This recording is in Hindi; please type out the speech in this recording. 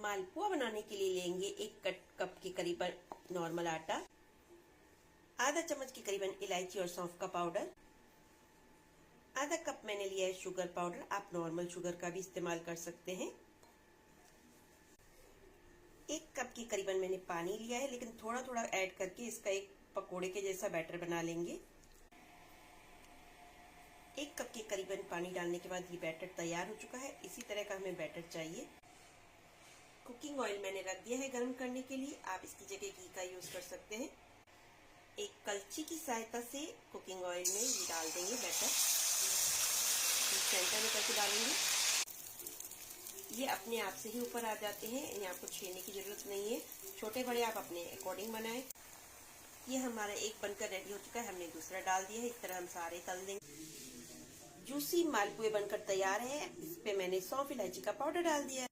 मालपुआ बनाने के लिए लेंगे 1 कप के करीबन नॉर्मल आटा, आधा चम्मच के करीबन इलायची और सौंफ का पाउडर, आधा कप मैंने लिया है शुगर पाउडर, आप नॉर्मल शुगर का भी इस्तेमाल कर सकते हैं। 1 कप के करीबन मैंने पानी लिया है, लेकिन थोड़ा थोड़ा ऐड करके इसका एक पकोड़े के जैसा बैटर बना लेंगे। 1 कप के करीबन पानी डालने के बाद ये बैटर तैयार हो चुका है। इसी तरह का हमें बैटर चाहिए। कुकिंग ऑयल मैंने रख दिया है गर्म करने के लिए, आप इसकी जगह घी का यूज कर सकते हैं। एक कलछी की सहायता से कुकिंग ऑयल में ये डाल देंगे बैटर, सेंटर में करके डालेंगे। ये अपने आप से ही ऊपर आ जाते हैं, इन्हें आपको छेड़ने की जरूरत नहीं है। छोटे बड़े आप अपने अकॉर्डिंग बनाएं। ये हमारा एक बनकर रेडी हो चुका है, हमने दूसरा डाल दिया है। इस तरह हम सारे तल देंगे। जूसी मालपुए बनकर तैयार है। इस पे मैंने सौंफ इलायची का पाउडर डाल दिया है।